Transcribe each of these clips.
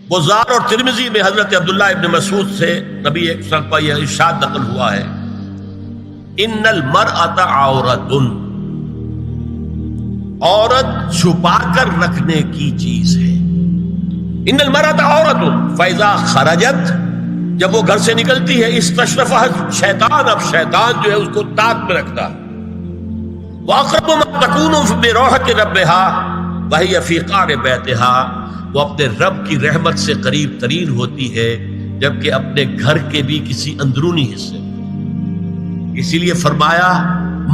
بزار اور ترمذی میں حضرت عبداللہ ابن مسعود سے نبی ایک وسلم کا یہ ارشاد نقل ہوا ہے، ان المرأۃ عورۃ، عورت چھپا کر رکھنے کی چیز ہے۔ ان المرأۃ عورۃ فاذا خرجت، جب وہ گھر سے نکلتی ہے، استشرفها شیطان، اب شیطان جو ہے اس کو تاک میں رکھتا ہے۔ واقرب ما تکون بروحۃ ربها وهي فی قعر بیتها، وہ اپنے رب کی رحمت سے قریب ترین ہوتی ہے جبکہ اپنے گھر کے بھی کسی اندرونی حصے میں۔ اسی لیے فرمایا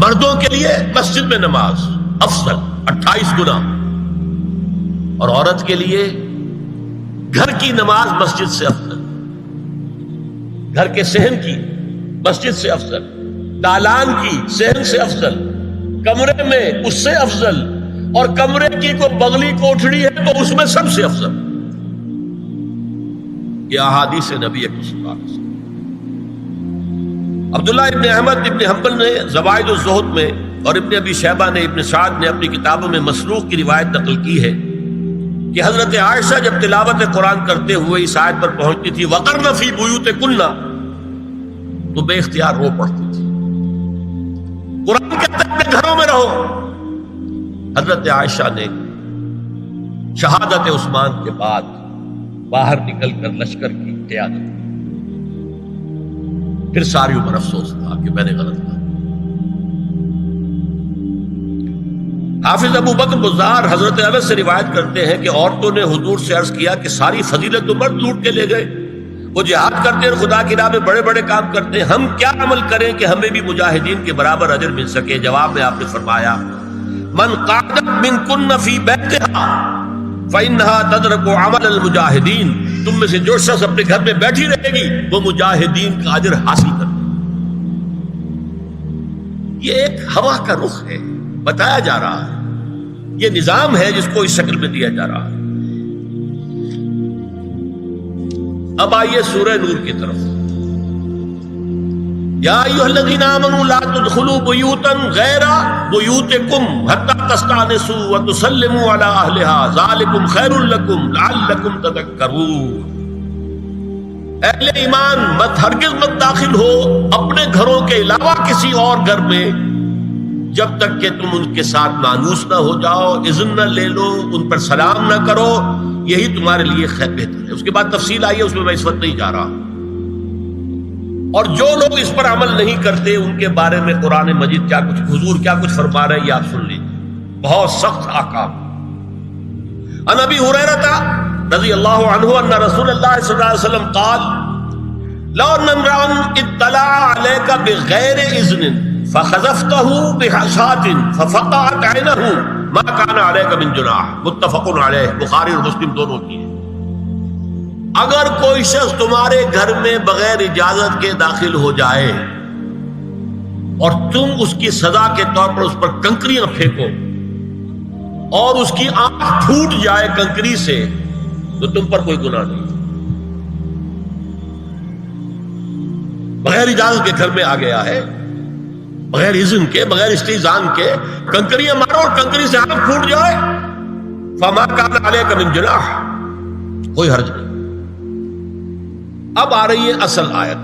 مردوں کے لیے مسجد میں نماز افضل 28 گنا، اور عورت کے لیے گھر کی نماز مسجد سے افضل، گھر کے صحن کی مسجد سے افضل، دالان کی صحن سے افضل، کمرے میں اس سے افضل، اور کمرے کی کوئی بغلی کوٹھڑی ہے تو اس میں سب سے افضل۔ یہ احادیث نبی اکرم صلی اللہ علیہ وسلم۔ عبداللہ ابن احمد ابن حنبل نے زوائد الزہد میں اور ابن ابی شیبہ نے ابن سعد نے اپنی کتابوں میں مسروق کی روایت نقل کی ہے کہ حضرت عائشہ جب تلاوت قرآن کرتے ہوئے اس آیت پر پہنچتی تھی وَقَرْنَ فِي بُيُوتِكُنَّ، تو بے اختیار رو پڑتی تھی۔ قرآن کہتا ہے اپنے گھروں میں رہو۔ حضرت عائشہ نے شہادت عثمان کے بعد باہر نکل کر لشکر کی قیادت کی، پھر ساری عمر افسوس تھا کہ میں نے غلط کہا۔ حافظ ابو بکر بزار حضرت انس سے روایت کرتے ہیں کہ عورتوں نے حضور سے عرض کیا کہ ساری فضیلت تو مرد لوٹ کے لے گئے، وہ جہاد کرتے ہیں، خدا کی راہ میں بڑے بڑے کام کرتے ہیں، ہم کیا عمل کریں کہ ہمیں بھی مجاہدین کے برابر اجر مل سکے؟ جواب میں آپ نے فرمایا من قعدت منکن فی بیتہا فإنہا تدرک عمل المجاہدین، تم میں سے جو شخص اپنے گھر میں بیٹھی رہے گی وہ مجاہدین کا اجر حاصل کر لے۔ یہ ایک ہوا کا رخ ہے، بتایا جا رہا ہے، یہ نظام ہے جس کو اس شکل میں دیا جا رہا ہے۔ اب آئیے سورہ نور کی طرف۔ یا ایھا الذین آمنوا لا تدخلوا بیوتا غیر بیوتکم حتی تستأنسوا وتسلموا علی اہلها ذالکم خیر لکم لعلکم تذکرون۔ اہل ایمان مت ہرگز مت داخل ہو اپنے گھروں کے علاوہ کسی اور گھر میں جب تک کہ تم ان کے ساتھ مانوس نہ ہو جاؤ، اذن نہ لے لو، ان پر سلام نہ کرو، یہی تمہارے لیے خیر بہتر ہے۔ اس کے بعد تفصیل آئی ہے، اس میں میں اس وقت نہیں جا رہا۔ اور جو لوگ اس پر عمل نہیں کرتے ان کے بارے میں قرآن مجید کیا کچھ حضور کیا کچھ فرما رہے ہیں یہ آپ سن لیجیے، بہت سخت احکام۔ عن ابی ہریرہ رضی اللہ عنہ ان رسول اللہ صلی اللہ علیہ وسلم قال لو ان امرأ اطلع عليك بغیر اذن فخذفته بحشاة ففقعت عینه ما كان عليك من جناح، متفق علیہ، بخاری اور مسلم دونوں کی ہے۔ اگر کوئی شخص تمہارے گھر میں بغیر اجازت کے داخل ہو جائے اور تم اس کی سزا کے طور پر اس پر کنکریاں پھینکو اور اس کی آنکھ پھوٹ جائے کنکری سے تو تم پر کوئی گناہ نہیں۔ بغیر اجازت کے گھر میں آ گیا ہے، بغیر اذن کے، بغیر استئذان کے کنکریاں مارو اور کنکری سے آنکھ پھوٹ جائے، فما کان علیک من جناح، کوئی حرج نہیں۔ اب آ رہی ہے اصل آیت،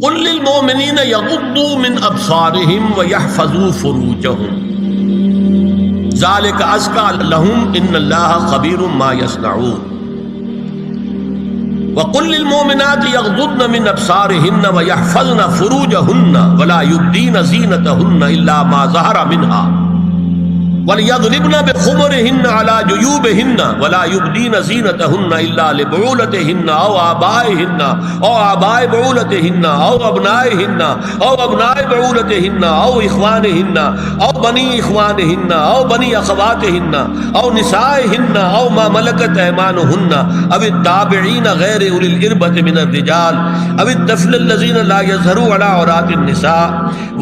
قل للمؤمنین یغضوا من ابصارهم ویحفظوا فروجهم ذلک ازکی لهم ان اللہ خبیر ما یصنعون، وقل للمؤمنات یغضضن من ابصارهن ویحفظن فروجهن ولا یبدین زینتهن الا ما ظہر منها وَلْيَضْرِبْنَ بِخُمُرِهِنَّ عَلَى جُيُوبِهِنَّ وَلَا يُبْدِينَ زِينَتَهُنَّ إِلَّا لِبُعُولَتِهِنَّ أَوْ آبَائِهِنَّ أَوْ آبَاءِ بُعُولَتِهِنَّ أَوْ أَبْنَائِهِنَّ أَوْ أَبْنَاءِ بُعُولَتِهِنَّ أَوْ إِخْوَانِهِنَّ أَوْ بَنِي إِخْوَانِهِنَّ أَوْ بَنِي أَخَوَاتِهِنَّ أَوْ نِسَائِهِنَّ أَوْ مَا مَلَكَتْ أَيْمَانُهُنَّ أَوِ التَّابِعِينَ غَيْرِ أُولِي الْإِرْبَةِ مِنَ الرِّجَالِ أَوِ الطَّفْلِ الَّذِينَ لَا يَظْهَرُوا عَلَى عَوْرَاتِ النِّسَاءِ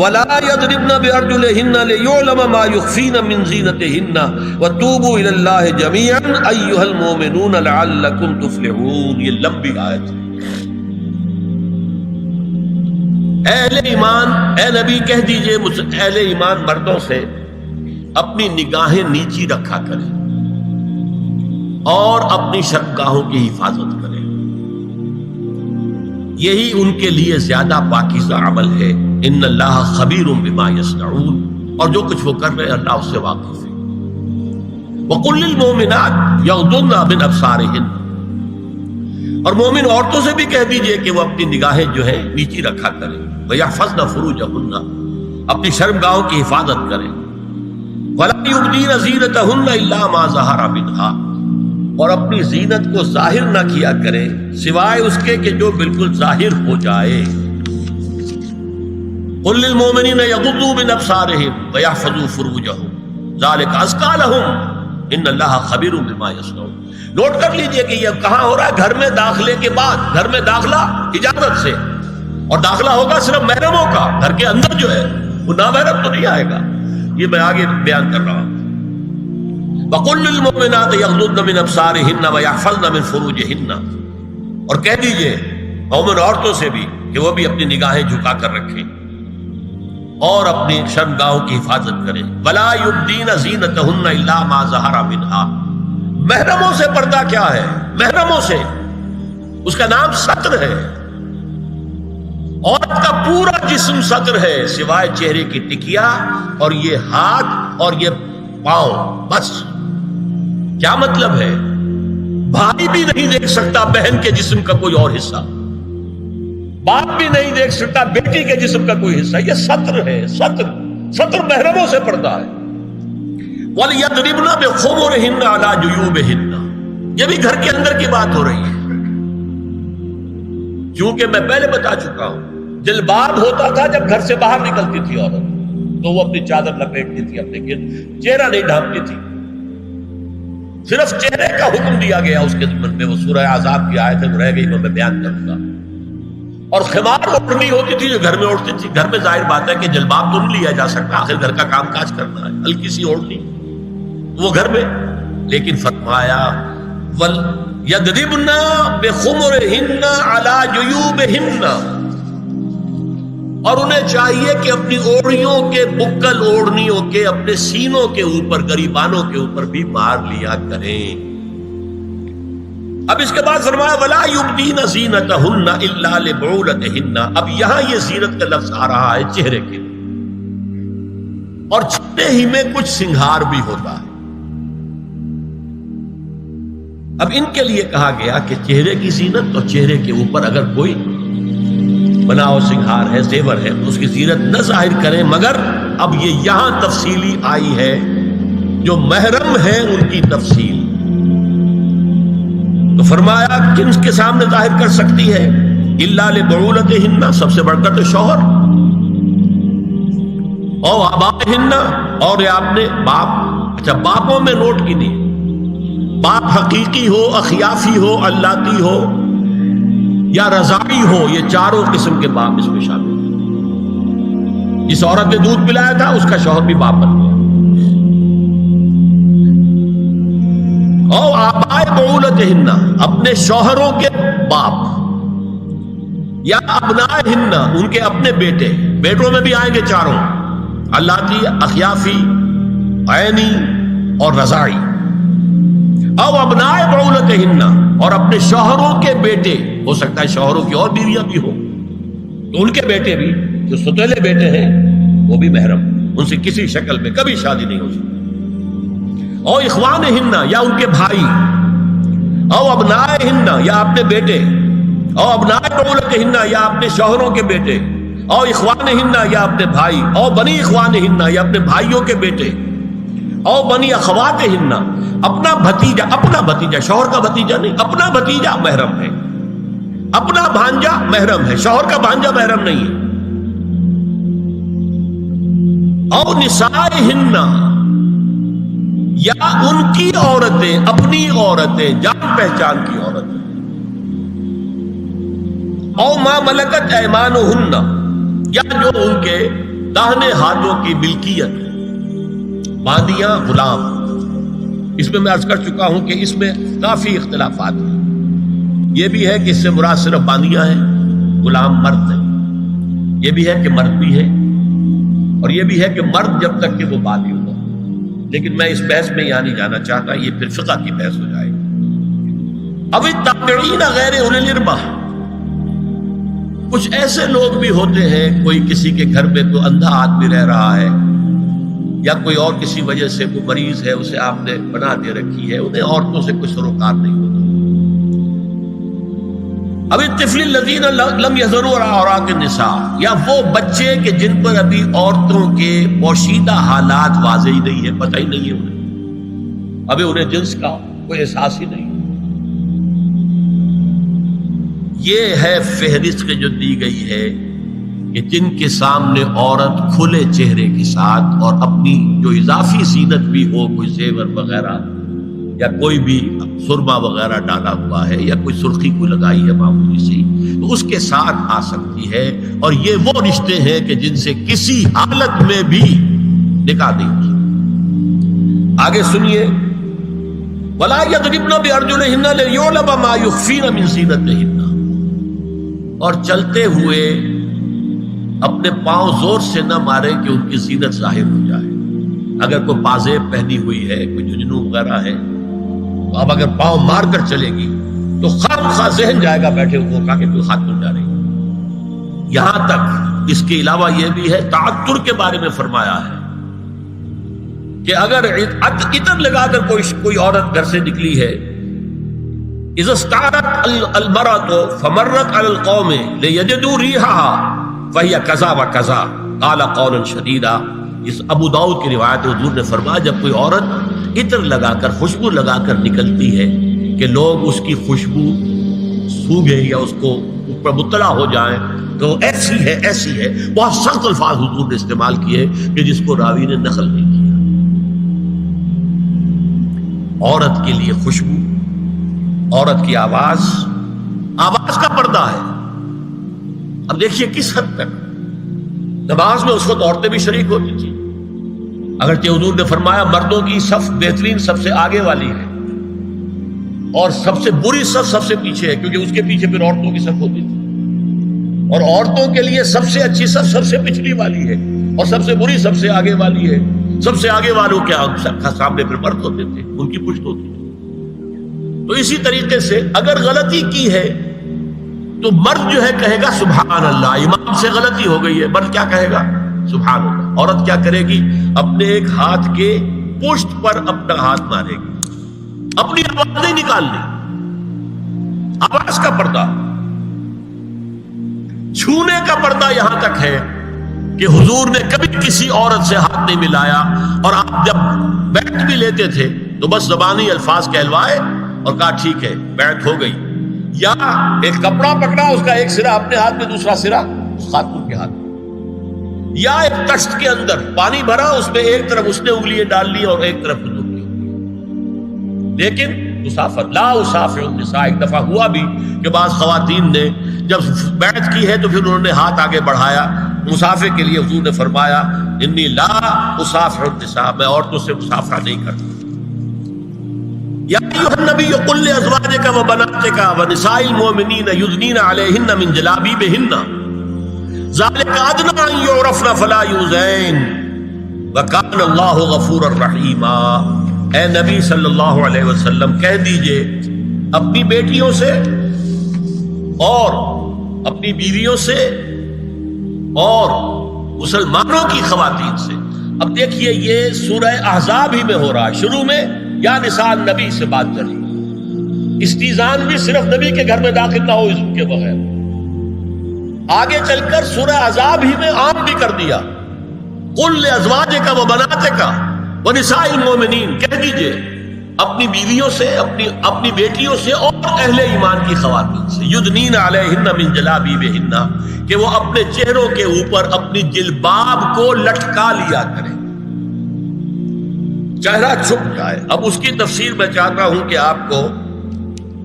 وَلَا يَضْرِبْنَ بِأَرْجُلِهِنَّ لِيُعْلَمَ مَا يُخْفِينَ مِنْ زِينَتِهِنَّ وَتُوبُوا إِلَى اللَّهِ جَمِيعًا أَيُّهَا الْمُؤْمِنُونَ لَعَلَّكُمْ تُفْلِحُونَ۔ یہ لمبی آیت ہے۔ اہل ایمان، اے نبی کہہ دیجئے اہل ایمان مردوں سے اپنی نگاہیں نیچی رکھا کریں، اور اپنی شرمگاہوں کی حفاظت کریں، یہی ان کے لیے زیادہ پاکیزہ عمل ہے۔ ان اللہ خبیر بما یصنعون، اور جو کچھ وہ کر رہے ہیں اللہ اس سے واقف ہے۔ وَقُلْ لِلْمُؤْمِنَاتِ يَغْضُضْنَ مِنْ أَبْصَارِهِنَّ، اور مومن عورتوں سے بھی کہہ دیجئے کہ وہ اپنی نگاہیں جو ہے نیچی رکھا کریں، وَيَحْفَظْنَ فُرُوجَهُنَّ، اپنی شرمگاہوں کی حفاظت کریں، وَلَا يُبْدِينَ زِينَتَهُنَّ إِلَّا مَا ظَهَرَ مِنْهَا، اور اپنی زینت کو ظاہر نہ کیا کریں سوائے اس کے کہ جو بالکل ظاہر ہو جائے۔ قُلْ لِلْمُؤْمِنِينَ يَغُضُّوا مِنْ أَبْصَارِهِمْ وَيَحْفَظُوا فُرُوجَهُمْ ذَلِكَ أَزْكَىٰ لَهُمْ إِنَّ اللَّهَ خَبِيرٌ بِمَا يَصْنَعُونَ۔ نوٹ کر لیجئے کہ یہ کہاں ہو رہا ہے؟ گھر میں داخلے کے بعد، گھر میں داخلہ اجازت سے، اور داخلہ ہوگا صرف محرموں کا، گھر کے اندر جو ہے وہ نامحرم تو نہیں آئے گا، یہ میں آگے بیان کر رہا ہوں۔ وَقُلْ لِلْمُؤْمِنَاتِ يَغْضُضْنَ مِنْ أَبْصَارِهِنَّ وَيَحْفَظْنَ مِنْ فُرُوجِهِنَّ، اور کہہ دیجئے مومن عورتوں سے بھی کہ وہ بھی اپنی نگاہیں جھکا کر رکھیں اور اپنی شرمگاہوں کی حفاظت کریں۔ وَلَا يُبْدِينَ زِينَتَهُنَّ إِلَّا مَا ظَهَرَ مِنْهَا، محرموں سے پردہ کیا ہے؟ محرموں سے، اس کا نام ستر ہے۔ عورت کا پورا جسم ستر ہے سوائے چہرے کی ٹکیا اور یہ ہاتھ اور یہ پاؤں، بس۔ کیا مطلب ہے؟ بھائی بھی نہیں دیکھ سکتا بہن کے جسم کا کوئی اور حصہ، باپ بھی نہیں دیکھ سکتا بیٹی کے جسم کا کوئی حصہ، یہ ستر ہے، ستر محرموں سے پردہ ہے۔ وَلْيَضْرِبْنَ بِخُمُرِهِنَّ عَلَى جُيُوبِهِنَّ، یہ بھی گھر کے اندر کی بات ہو رہی ہے، کیونکہ میں پہلے بتا چکا ہوں جلباب ہوتا تھا جب گھر سے باہر نکلتی تھی عورت، تو وہ اپنی چادر لپیٹتی تھی، اپنے چہرہ نہیں ڈھانپتی تھی، صرف چہرے کا حکم دیا گیا اس کے ضمن میں۔ وہ سورہ عذاب کی آیت ہے، وہ رہ گئی، میں بیان کروں گا۔ اور خمار اوڑھنی ہوتی تھی جو گھر میں اوڑھتی تھی، گھر میں ظاہر بات ہے کہ جلباب تو نہیں لیا جا سکتا، آخر گھر کا کام کاج کرنا ہے، ہلکی سی اوڑھنی وہ گھر میں، لیکن فرمایا وَلْيَضْرِبْنَ بِخُمُرِهِنَّ عَلَى جُيُوبِهِنَّ، اور انہیں چاہیے کہ اپنی اوڑھیوں کے، بکل اوڑھنیوں کے اپنے سینوں کے اوپر، گریبانوں کے اوپر بھی مار لیا کریں۔ اب اس کے بعد فرمایا وَلَا يُبْدِينَ زِينَتَهُنَّ إِلَّا لِبُعُولَتِهِنَّ، اب یہاں یہ زینت کا لفظ آ رہا ہے چہرے کے، اور چہرے ہی میں کچھ سنگھار بھی ہوتا ہے۔ اب ان کے لیے کہا گیا کہ چہرے کی زینت، اور چہرے کے اوپر اگر کوئی بناؤ سنگھار ہے، زیور ہے، تو اس کی زینت نہ ظاہر کریں، مگر اب یہ یہاں تفصیلی آئی ہے، جو محرم ہے ان کی تفصیل۔ تو فرمایا کن کے سامنے ظاہر کر سکتی ہے؟ الا لبعولتہن، سب سے بڑھ کر تو شوہر، اور آبائہن، اور یہ آپ نے باپ، اچھا باپوں میں نوٹ کی نہیں، باپ حقیقی ہو، اخیافی ہو، اللاتی ہو یا رضاعی ہو، یہ چاروں قسم کے باپ اس میں شامل ہیں۔ جس عورت نے دودھ پلایا تھا اس کا شوہر بھی باپ بن گیا۔ اور آبائے بعولتہن، اپنے شوہروں کے باپ، یا ابنائہن، ان کے اپنے بیٹے، بیٹوں میں بھی آئیں گے چاروں، اللاتی، اخیافی، عینی اور رضاعی۔ او ابنائے بعولتہن، اور اپنے شوہروں کے بیٹے، ہو سکتا ہے شوہروں کی اور بیویاں بھی ہوں، تو ان کے بیٹے بھی، جو ستیلے بیٹے ہیں وہ بھی محرم، ان سے کسی شکل میں کبھی شادی نہیں ہو سکتی۔ او اخوانہن، یا ان کے بھائی، او ابنائہن، یا اپنے بیٹے، او ابنائے بعولتہن، یا اپنے شوہروں کے بیٹے، او اخوانہن، یا اپنے بھائی، او بنی اخوانہن، یا اپنے بھائیوں کے بیٹے، او بنی اخواتہن، اپنا بھتیجا، اپنا بھتیجا، شوہر کا بھتیجا نہیں، اپنا بھتیجا محرم ہے، اپنا بھانجا محرم ہے، شوہر کا بھانجا محرم نہیں ہے۔ او نسائہن، یا ان کی عورتیں، اپنی عورتیں، جان پہچان کی عورتیں۔ او ما ملکت ایمانہن، یا جو ان کے داہنے ہاتھوں کی ملکیت ہے، باندیاں، غلام۔ اس میں عرض کر چکا ہوں کہ اس میں کافی اختلافات ہیں، یہ بھی ہے کہ اس سے مراد صرف باندیاں ہیں، غلام مرد ہیں، یہ بھی ہے کہ مرد بھی ہے، اور یہ بھی ہے کہ مرد جب تک کہ وہ بالی ہو، لیکن میں اس بحث میں یہاں نہیں جانا چاہتا، یہ پھر فقہ کی بحث ہو جائے گی۔ اب التابعین غیر اولی الاربہ، کچھ ایسے لوگ بھی ہوتے ہیں، کوئی کسی کے گھر میں کوئی اندھا آدمی رہ رہا ہے یا کوئی اور کسی وجہ سے کوئی مریض ہے، اسے آپ نے پناہ دے رکھی ہے، انہیں عورتوں سے کوئی سروکار نہیں ہوتا۔ اب الطفل الذین لم یظہروا علی عورات النساء، یا وہ بچے کہ جن پر ابھی عورتوں کے پوشیدہ حالات واضح ہی نہیں ہے، پتہ ہی نہیں ہے انہیں، ابھی انہیں جنس کا کوئی احساس ہی نہیں۔ یہ ہے فہرست جو دی گئی ہے کہ جن کے سامنے عورت کھلے چہرے کے ساتھ اور اپنی جو اضافی زینت بھی ہو، کوئی زیور وغیرہ یا کوئی بھی سرما وغیرہ ڈالا ہوا ہے یا کوئی سرخی کو لگائی ہے معمولی سی، تو اس کے ساتھ آ سکتی ہے، اور یہ وہ رشتے ہیں کہ جن سے کسی حالت میں بھی نکاح نہیں ہو سکتا۔ آگے سنیے، وَلَا يَضْرِبْنَ بِأَرْجُلِهِنَّ لِيُعْلَمَ مَا يُخْفِينَ مِنْ زِينَتِهِنَّ، اور چلتے ہوئے اپنے پاؤں زور سے نہ مارے کہ ان کی زینت ظاہر ہو جائے۔ اگر کوئی پازیب پہنی ہوئی ہے، کوئی جھنجھنو وغیرہ ہے، تو اب اگر پاؤں مار کر چلے گی تو خواہ ذہن جائے گا بیٹھے ہوئے کا کہ کوئی خاتون جا رہی۔ یہاں تک اس کے علاوہ یہ بھی ہے، تعطر کے بارے میں فرمایا ہے کہ اگر عطر لگا کر کوئی عورت گھر سے نکلی ہے، اذا استعارت المرأة فمرت على القوم ليجدوا ريحها فهي كذا وكذا قال قولا شديدا۔ اس ابو داؤد کی روایت حضور نے فرمایا جب کوئی عورت عطر لگا کر خوشبو لگا کر نکلتی ہے کہ لوگ اس کی خوشبو سونگیں یا اس کو اوپر مطلع ہو جائیں تو ایسی ہے ایسی ہے، بہت سخت الفاظ حضور نے استعمال کیے کہ جس کو راوی نے نقل نہیں کیا۔ عورت کے لیے خوشبو، عورت کی آواز کا پردہ ہے۔ اب دیکھیے کس حد تک نماز میں اس وقت عورتیں بھی شریک ہوتی تھی، اگرچہ حضور نے فرمایا مردوں کی صف بہترین سب سے آگے والی ہے اور سب سے بری صف سب سے پیچھے ہے، کیونکہ اس کے پیچھے پھر عورتوں کی صف ہوتی تھی، اور عورتوں کے لیے سب سے اچھی صف سب سے پچھلی والی ہے اور سب سے بری سب سے آگے والی ہے۔ سب سے آگے والوں کے سامنے پھر مرد ہوتے تھے، ان کی پشت ہوتی تھی۔ تو اسی طریقے سے اگر غلطی کی ہے تو مرد جو ہے کہے گا سبحان اللہ، امام سے غلطی ہو گئی ہے، مرد کیا کہے گا؟ سبحان اللہ۔ عورت کیا کرے گی؟ اپنے ایک ہاتھ کے پشت پر اپنا ہاتھ مارے گی، اپنی آواز نہیں نکالنی، آواز کا پردہ، چھونے کا پردہ یہاں تک ہے کہ حضور نے کبھی کسی عورت سے ہاتھ نہیں ملایا، اور آپ جب بیعت بھی لیتے تھے تو بس زبانی الفاظ کہلوائے اور کہا ٹھیک ہے بیعت ہو گئی، یا ایک کپڑا پکڑا، اس کا ایک سرا اپنے ہاتھ میں دوسرا سرا خاتون کے ہاتھ میں، یا ایک تشت کے اندر پانی بھرا، اس میں ایک طرف اس نے انگلیاں ڈال لی اور ایک طرف حضور کی انگلیاں۔ لیکن مسافر لا اسافر النساء، ایک دفعہ ہوا بھی کہ بعض خواتین نے جب بیعت کی ہے تو پھر انہوں نے ہاتھ آگے بڑھایا مسافر کے لیے، حضور نے فرمایا انی لا اسافر النساء، میں عورتوں سے مسافرہ نہیں کرتا۔ یا ایھا النبی قل لازواجک وبناتک ونساء المؤمنین یدنین علیہن من جلابیبہن ذلک ادنی ان یعرفن فلا یؤذین وکان اللہ غفورا رحیما۔ اے نبی صلی اللہ علیہ وسلم کہہ دیجئے اپنی بیٹیوں سے اور اپنی بیویوں سے اور مسلمانوں کی خواتین سے۔ اب دیکھیے یہ سورہ احزاب ہی میں ہو رہا ہے، شروع میں یا نساء نبی سے بات کری، استیزان بھی صرف نبی کے گھر میں داخل نہ ہو اذن کے بغیر، آگے چل کر سورہ احزاب ہی میں عام بھی کر دیا، قل لازواجک وبناتک ونساء المؤمنین، کہہ دیجئے اپنی بیویوں سے اپنی بیٹیوں سے اور اہل ایمان کی خواتین سے، یدنین علیہن من جلابیبہن، کہ وہ اپنے چہروں کے اوپر اپنی جلباب کو لٹکا لیا کریں، چہرہ چھپ جائے۔ اب اس کی تفسیر میں چاہتا ہوں کہ آپ کو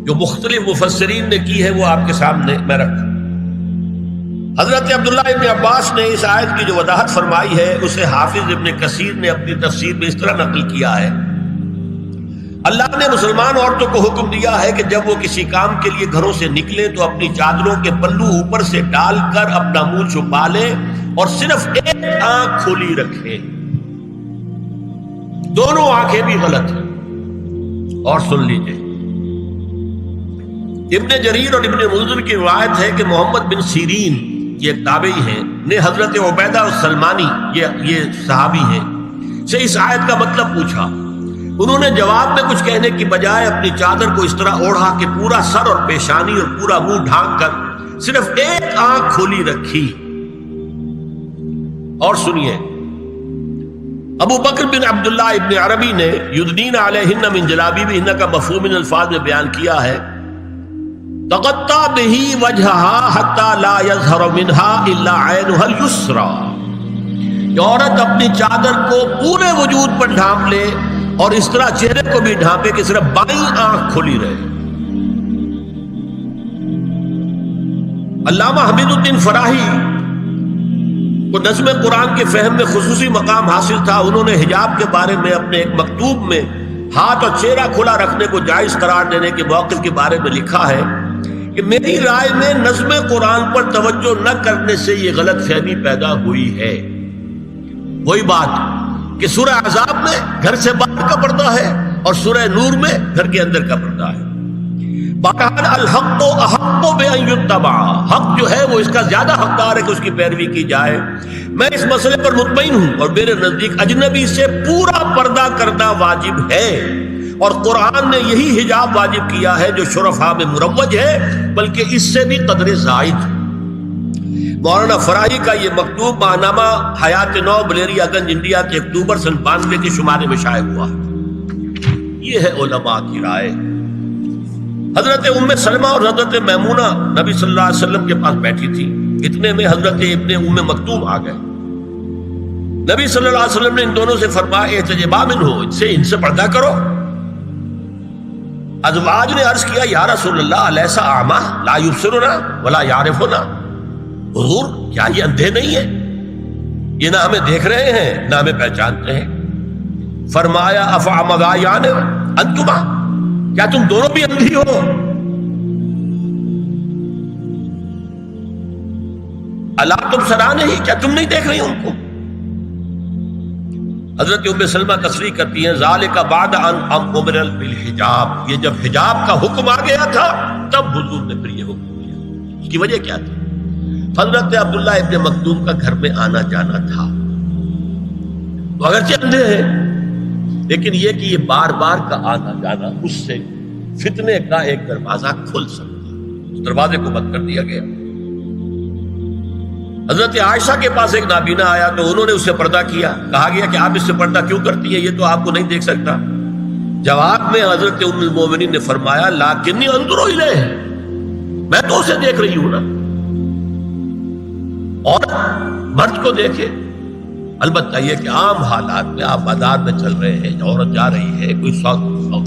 جو مختلف مفسرین نے کی ہے وہ آپ کے سامنے میں رکھوں۔ حضرت عبداللہ ابن عباس نے اس آیت کی جو وضاحت فرمائی ہے اسے حافظ ابن کثیر نے اپنی تفسیر میں اس طرح نقل کیا ہے، اللہ نے مسلمان عورتوں کو حکم دیا ہے کہ جب وہ کسی کام کے لیے گھروں سے نکلے تو اپنی چادروں کے پلو اوپر سے ڈال کر اپنا منہ چھپا لے اور صرف ایک آنکھ کھلی رکھے، دونوں آنکھیں بھی غلط ہیں۔ اور سن لیجئے ابن جریر اور ابن منذر کی روایت ہے کہ محمد بن سیرین یہ ایک تابعی ہیں نے حضرت عبیدہ السلمانی یہ صحابی ہیں سے اس آیت کا مطلب پوچھا. انہوں نے جواب میں کچھ کہنے کی بجائے اپنی چادر کو اس طرح اوڑھا کہ پورا سر اور پیشانی اور پورا منہ ڈھانک کر صرف ایک آنکھ کھولی رکھی. اور سنیے ابو بکر بن عبداللہ ابن عربی نے یدنین علیہن من جلابیبہن کا مفہوم ان الفاظ میں بیان کیا ہے تغطى به وجهها حتى لا يظهر منها الا عينها اليسرى. عورت اپنی چادر کو پورے وجود پر ڈھانپ لے اور اس طرح چہرے کو بھی ڈھانپے کہ صرف بائیں آنکھ کھلی رہے. علامہ حمید الدین فراہی کو نظم قرآن کے فہم میں خصوصی مقام حاصل تھا. انہوں نے حجاب کے بارے میں اپنے ایک مکتوب میں ہاتھ اور چہرہ کھلا رکھنے کو جائز قرار دینے کے موقف کے بارے میں لکھا ہے کہ میری رائے میں نظم قرآن پر توجہ نہ کرنے سے یہ غلط فہمی پیدا ہوئی ہے. وہی بات کہ سورہ احزاب میں گھر سے باہر کا پردہ ہے اور سورہ نور میں گھر کے اندر کا پردہ ہے. بہرحال الحق احق بان یتبع، حق جو ہے وہ اس کا زیادہ حقدار ہے کہ اس کی پیروی کی جائے. میں اس مسئلے پر مطمئن ہوں اور میرے نزدیک اجنبی سے پورا پردہ کرنا واجب ہے اور قرآن نے یہی حجاب واجب کیا ہے جو شرفاء میں مروج ہے بلکہ اس سے بھی قدر زائد. مولانا فراہی کا یہ مکتوب ماہنامہ حیات نو بلیریا گنج انڈیا کے اکتوبر سن 92 کے شمارے میں شائع ہوا. یہ ہے علماء کی رائے. حضرت ام سلمہ اور حضرت میمونہ نبی صلی اللہ علیہ وسلم کے پاس بیٹھی تھی. اتنے میں حضرت ابن ام مکتوم آ گئے. نبی صلی اللہ علیہ وسلم نے ان دونوں سے فرمایا احتجبا منہ، ان سے پردہ کرو. ازواج نے عرض کیا یا رسول اللہ الیس اعمی لا یبصرنا ولا یعرفنا، حضور کیا یہ اندھے نہیں ہیں؟ یہ نہ ہمیں دیکھ رہے ہیں نہ ہمیں پہچانتے ہیں. فرمایا افعمغایان انتما، کیا تم دونوں بھی اندھی ہو؟ الا تبصران ہی، کیا تم نہیں دیکھ رہی ان کو؟ حضرت ام سلمہ تصریح کرتی ہیں ذالک بعد ان امر بالحجاب، یہ جب حجاب کا حکم آ گیا تھا تب حضور نے پھر یہ حکم دیا. اس کی وجہ کیا تھی؟ حضرت عبداللہ ابن مکتوم کا گھر میں آنا جانا تھا. تو اگرچہ اندھے ہیں لیکن یہ کہ یہ بار بار کا آنا جانا اس سے فتنے کا ایک دروازہ کھل سکتا ہے. اس دروازے کو بند کر دیا گیا. حضرت عائشہ کے پاس ایک نابینا آیا تو انہوں نے اس سے پردہ کیا. کہا گیا کہ آپ اس سے پردہ کیوں کرتی ہیں، یہ تو آپ کو نہیں دیکھ سکتا. جواب میں حضرت ام المومنین نے فرمایا لاکنی انظر الیہ، میں تو اسے دیکھ رہی ہوں نا. اور مرد کو دیکھے. البتہ یہ کہ عام حالات میں آپ بازار میں چل رہے ہیں، عورت جا رہی ہے، کوئی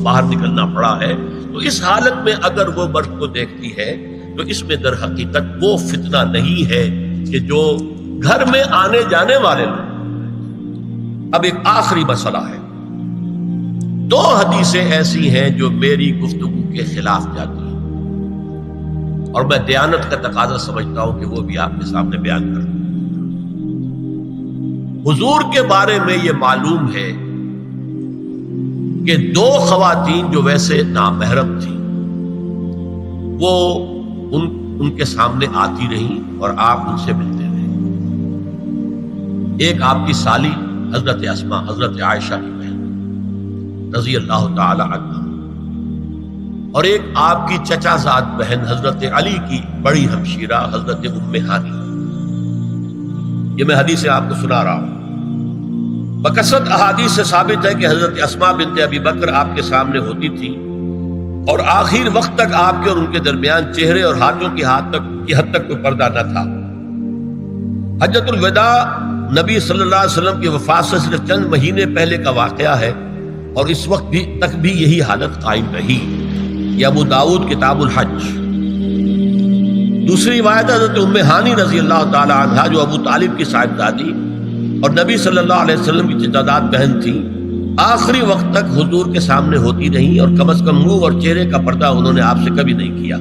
باہر نکلنا پڑا ہے، تو اس حالت میں اگر وہ مرد کو دیکھتی ہے تو اس میں در حقیقت وہ فتنہ نہیں ہے کہ جو گھر میں آنے جانے والے لوگ. اب ایک آخری مسئلہ ہے. 2 حدیثیں ایسی ہیں جو میری گفتگو کے خلاف جاتی ہیں اور میں دیانت کا تقاضا سمجھتا ہوں کہ وہ بھی آپ کے سامنے بیان کروں. حضور کے بارے میں یہ معلوم ہے کہ 2 خواتین جو ویسے نامحرم تھیں وہ ان کے سامنے آتی رہیں اور آپ ان سے ملتے رہے. ایک آپ کی سالی حضرت اسماء، حضرت عائشہ کی بہن رضی اللہ تعالی عنہ، اور ایک آپ کی چچا زاد بہن حضرت علی کی بڑی ہمشیرہ حضرت ام ہانی. یہ میں حدیث آپ کو سنا رہا ہوں. بکثرت احادیث سے ثابت ہے کہ حضرت اسماء بنت ابی بکر آپ کے سامنے ہوتی تھی اور آخر وقت تک آپ کے اور ان کے درمیان چہرے اور ہاتھوں کی حد تک کوئی پردہ نہ تھا. حجۃ الوداع نبی صلی اللہ علیہ وسلم کی وفات سے صرف چند مہینے پہلے کا واقعہ ہے اور اس وقت تک بھی یہی حالت قائم رہی. یہ ابو داؤد کتاب الحج. دوسری روایت حضرت ام ہانی رضی اللہ تعالی عنہا جو ابو طالب کی صاحبزادی اور نبی صلی اللہ علیہ وسلم کی چچاداد بہن تھی، آخری وقت تک حضور کے سامنے ہوتی رہیں اور کم از کم منہ اور چہرے کا پردہ انہوں نے آپ سے کبھی نہیں کیا.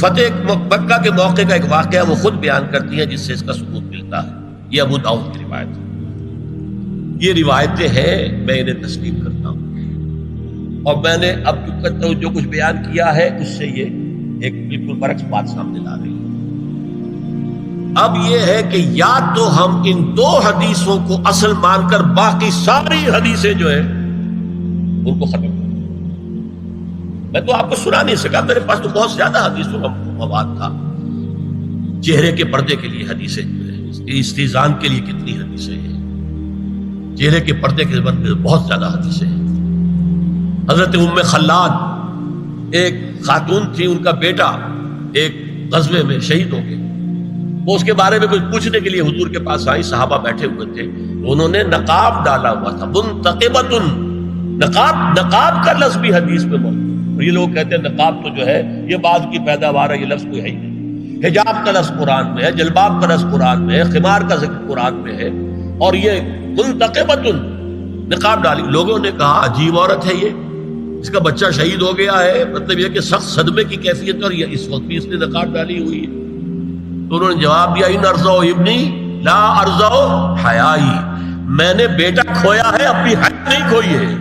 فتح مکہ کے موقع کا ایک واقعہ وہ خود بیان کرتی ہیں جس سے اس کا ثبوت ملتا ہے. یہ ابو داؤد کی روایت ہے. یہ روایتیں ہیں، میں انہیں تسلیم کرتا ہوں. اور میں نے اب جو کچھ بیان کیا ہے اس سے یہ ایک بالکل برعکس بات سامنے لا رہی ہے۔ اب یہ ہے کہ یا تو ہم ان دو حدیثوں کو اصل مان کر باقی ساری حدیثیں جو ہیں ان کو ختم کریں۔ میں تو آپ کو سنا نہیں سکا، میرے پاس تو بہت زیادہ حدیثوں کا مواد تھا۔ چہرے کے پردے کے لیے حدیثیں جو ہے، استیزان کے لیے کتنی حدیثیں ہیں، چہرے کے پردے کے بارے میں بہت زیادہ حدیثیں ہیں۔ حضرت ام خلاد ایک خاتون تھی، ان کا بیٹا ایک غزوے میں شہید ہو گئے، وہ اس کے بارے میں کچھ پوچھنے کے لیے حضور کے پاس آئی، صحابہ بیٹھے ہوئے تھے، انہوں نے نقاب ڈالا ہوا تھا، منتقبۃ، نقاب کا لفظ بھی حدیث میں موجود ہے۔ اور یہ لوگ کہتے ہیں نقاب تو جو ہے یہ بعد کی پیداوار ہے، یہ لفظ کوئی ہے ہی نہیں۔ حجاب کا لفظ قرآن میں ہے، جلباب کا لفظ قرآن میں ہے، خمار کا ذکر قرآن میں ہے، اور یہ منتقبۃ نقاب ڈالی۔ لوگوں نے کہا عجیب عورت ہے یہ، اس کا بچہ شہید ہو گیا ہے، مطلب یہ کہ سخت صدمے کی کیفیت ہے، اور یہ اس وقت بھی اس نے نقاب ڈالی ہوئی ہے۔ تو انہوں نے جواب دیا ان ارزو ابنی لا ارزو حیائی، میں نے بیٹا کھویا ہے، اپنی حیا نہیں کھوئی ہے۔